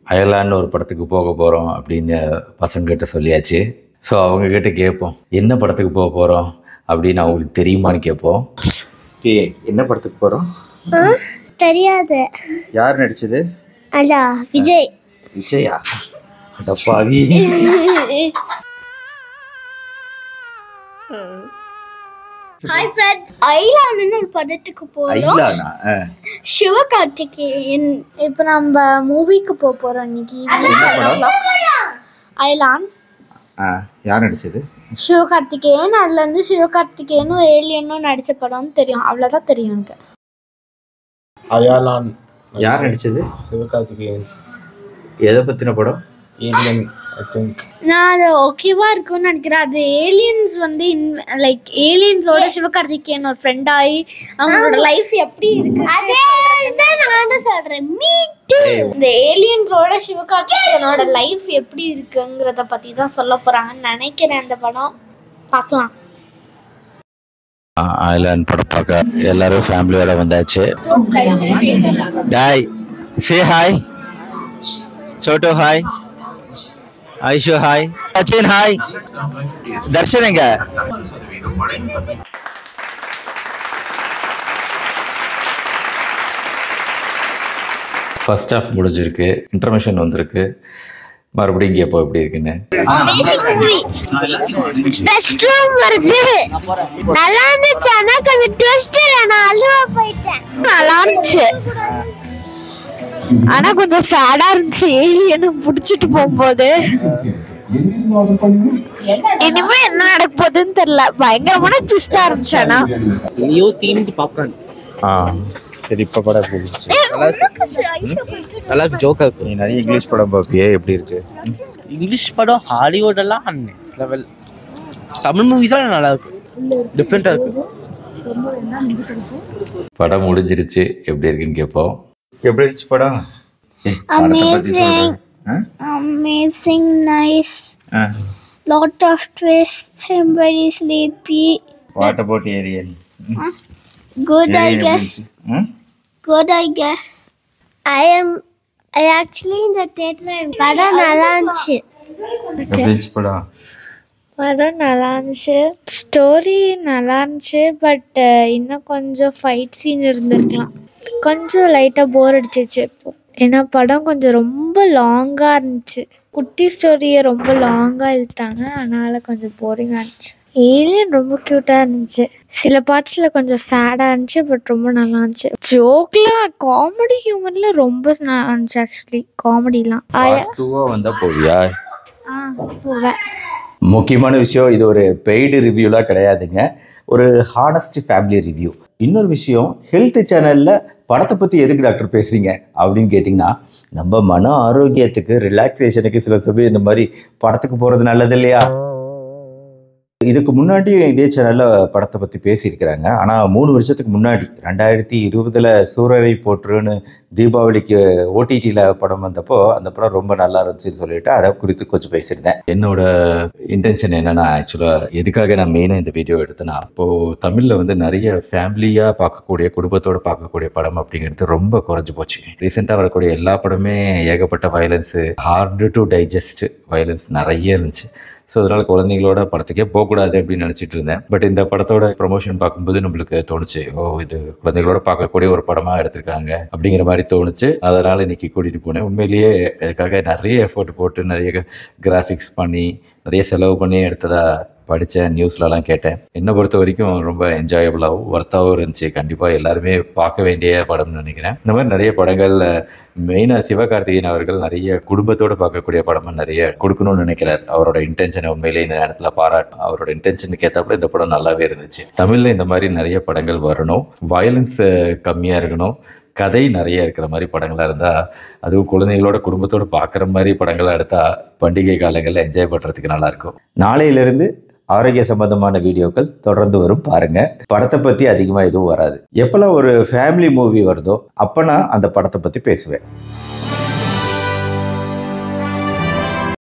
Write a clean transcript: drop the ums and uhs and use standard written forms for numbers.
Ireland ஒரு படத்துக்கு போக போகிறோம் அப்படின்னு பசங்ககிட்ட சொல்லியாச்சு. ஸோ அவங்கக்கிட்ட கேட்போம், என்ன படத்துக்கு போக போகிறோம் அப்படின்னு அவங்களுக்கு தெரியுமான்னு கேட்போம். என்ன படத்துக்கு போகிறோம் தெரியாது. யார் நடிச்சது? அடா விஜய். விஜயா? அடப்பாவி. ஹாய் ஃப்ரெண்ட்ஸ், அயலான்னு ஒரு படத்துக்கு போறோம். சிவகார்த்திகேயன். இப்போ நம்ம மூவிக்கு போறோம் இன்னைக்கு. அயலான். யார் நடிச்சது? சிவகார்த்திகேயன். அதுல இருந்து சிவகார்த்திகேயனும் ஏலியனும் நடிச்ச படம்னு தெரியும், அவ்வளவுதான் தெரியும் எனக்கு. அயலான் யார் நடிச்சது? சிவகார்த்திகேயன். எதை பத்தின படம்? ஏலியன். ஐ திங்க் நான் அது ஓகேவா இருக்கும்னு நினைக்கிறேன். அது ஏலியன்ஸ் வந்து லைக் ஏலியன்ஸோட சிவகார்த்திகேயன் ஒரு ஃப்ரெண்ட் ஆகி அவங்களோட லைஃப் எப்படி இருக்கு நானும் சொல்றேன். இந்த ஏலியன்ஸோட சிவகார்த்திகேயனோட லைஃப் எப்படி இருக்குங்கிறத பத்தி தான் சொல்ல போறாங்கன்னு நினைக்கிறேன். அந்த படம் பார்க்கலாம். அயர்லாந்து படம் பார்க்க எல்லாரும் ஃபேமிலியோட வந்தாச்சு. டாய் சே ஹாய். சோட்டோ hi. Aishu hi. Sachin hi. Darshan எங்க? ஃபர்ஸ்ட் ஹாஃப் முடிஞ்சிருக்கு, இன்டர்மிஷன் வந்திருக்கு. மறுபடியும் கேப்போ எப்படி இருக்குன்னு. பெஸ்ட் ரூம் வருது. நல்லா இருந்துச்சு. ஆனா கொஞ்சம் ட்விஸ்ட். நான் அழுவ போயிட்டேன். நல்லா இருந்துச்சு ஆனா கொஞ்சம் சேடா இருந்துச்சு. ஏலியனை புடிச்சிட்டு போகும்போது இனிமே என்ன நடக்க போகுதுன்னு தெரியல. பயங்கரமான ட்விஸ்டா இருந்துச்சு. ஆனா லியோ தீம்டு பாப்கார்ன். சரி, இப்போ படம் எப்படி இருந்துச்சு? நல்லா இருக்கு. ஜோக்கா இருக்கு. நீ நிறைய இங்கிலீஷ் படம் பார்ப்பியே, எப்படி இருக்கு? இங்கிலீஷ் படம் ஹாலிவுட் எல்லாம் நெக்ஸ்ட் லெவல். தமிழ் மூவிஸ் எல்லாம் நல்லா இருக்கு, டிஃப்ரெண்டா இருக்கு. படம் முடிஞ்சிருச்சு, எப்படி இருக்குன்னு கேட்போம். எப்படி இருந்துச்சு படம்? Amazing. Amazing, nice. Lot of twists. I'm very sleepy. What about Alien? Good, I guess. Good, I guess. I actually in the theater. படம் நல்லா இருந்துச்சு. எப்படி இருந்துச்சு படம்? படம் நல்லா இருந்துச்சு. ஸ்டோரி நல்லா இருந்துச்சு. பட் இன்னும் கொஞ்சம் ஃபைட் சீன் இருந்திருக்கலாம். கொஞ்சம் லைட்டாக போர் அடிச்சிச்சு இப்போ. ஏன்னா படம் கொஞ்சம் ரொம்ப லாங்காக இருந்துச்சு. குட்டி ஸ்டோரியை ரொம்ப லாங்காக இழுத்தாங்க, அதனால் கொஞ்சம் போரிங்காக இருந்துச்சு. ஏலியன் ரொம்ப க்யூட்டாக இருந்துச்சு. சில பார்ட்ஸில் கொஞ்சம் சேடாக இருந்துச்சு, பட் ரொம்ப நல்லா இருந்துச்சு. ஜோக்கில் காமெடி ஹியூமரில் ரொம்ப நல்லா இருந்துச்சு. ஆக்சுவலி காமெடிலாம் வந்தால் போவியா? போவேன். முக்கியமான விஷயம், இது ஒரு பெய்டு ரிவ்யூலாம் கிடையாதுங்க, ஒரு ஹானஸ்ட் ஃபேமிலி ரிவ்யூ. இன்னொரு விஷயம், ஹெல்த் சேனலில் படத்தை பற்றி எதுக்கு டாக்டர் பேசுகிறீங்க அப்படின்னு கேட்டிங்கன்னா, நம்ம மன ஆரோக்கியத்துக்கு ரிலாக்ஸேஷனுக்கு சில சமயம் இந்த மாதிரி படத்துக்கு போகிறது நல்லது இல்லையா? இதுக்கு முன்னாடி இதே சேனலில் படத்தை பற்றி பேசியிருக்கிறாங்க. ஆனால் 3 வருஷத்துக்கு முன்னாடி 2020 சூரரை போற்றுன்னு தீபாவளிக்கு ஓடிடியில் படம் வந்தப்போ அந்த படம் ரொம்ப நல்லா இருந்துச்சுன்னு சொல்லிட்டு அதை குறித்து கொஞ்சம் பேசியிருந்தேன். என்னோட இன்டென்ஷன் என்னென்னா, ஆக்சுவலாக எதுக்காக நான் மெயினாக இந்த வீடியோ எடுத்தேன்னா, இப்போது தமிழில் வந்து நிறைய ஃபேமிலியாக பார்க்கக்கூடிய, குடும்பத்தோடு பார்க்கக்கூடிய படம் அப்படிங்கிறது ரொம்ப குறைஞ்சி போச்சு. ரீசெண்டாக வரக்கூடிய எல்லா படமே ஏகப்பட்ட violence, hard to digest violence நிறைய இருந்துச்சு. ஸோ அதனால் குழந்தைங்களோட படத்துக்கே போகக்கூடாது அப்படின்னு நினச்சிட்டு இருந்தேன். பட் இந்த படத்தோட ப்ரொமோஷன் பார்க்கும்போது நம்மளுக்கு தோணுச்சு, ஓ இது குழந்தைங்களோட பார்க்கக்கூடிய ஒரு படமாக எடுத்திருக்காங்க அப்படிங்கிற மாதிரி தோணுச்சு. அதனால் இன்றைக்கி கூட்டிகிட்டு போனேன். உண்மையிலேயே இதுக்காக நிறைய எஃபோர்ட் போட்டு நிறைய கிராஃபிக்ஸ் பண்ணி நிறைய செலவு பண்ணி எடுத்ததா படித்தேன், நியூஸ்லலாம் கேட்டேன். என்னை பொறுத்த வரைக்கும் ரொம்ப என்ஜாயபுளாகவும் ஒர்த்தாகவும் இருந்துச்சு. கண்டிப்பாக எல்லாருமே பார்க்க வேண்டிய படம்னு நினைக்கிறேன். இந்த மாதிரி நிறைய படங்கள், மெயினாக சிவகார்த்திகேயன் அவர்கள் நிறைய குடும்பத்தோடு பார்க்கக்கூடிய படமாக நிறைய கொடுக்கணும்னு நினைக்கிறார். அவரோட இன்டென்ஷனை உண்மையிலேயே இந்த நேரத்தில் பாராட்டு. அவரோட இன்டென்ஷனுக்கு ஏற்றப்பட இந்த படம் நல்லாவே இருந்துச்சு. தமிழில் இந்த மாதிரி நிறைய படங்கள் வரணும், வயலன்ஸ் கம்மியாக இருக்கணும், கதை நிறைய இருக்கிற மாதிரி படங்களாக இருந்தால், அதுவும் குழந்தைங்களோட குடும்பத்தோடு பார்க்குற மாதிரி படங்களாக எடுத்தால் பண்டிகை காலங்களில் என்ஜாய் பண்ணுறதுக்கு நல்லாயிருக்கும். நாளையிலிருந்து ஆரோக்கிய சம்பந்தமான வீடியோக்கள் தொடர்ந்து வரும், பாருங்க. படத்தை பற்றி அதிகமாக எதுவும் வராது. எப்பெல்லாம் ஒரு ஃபேமிலி மூவி வருதோ அப்போ நான் அந்த படத்தை பற்றி பேசுவேன்.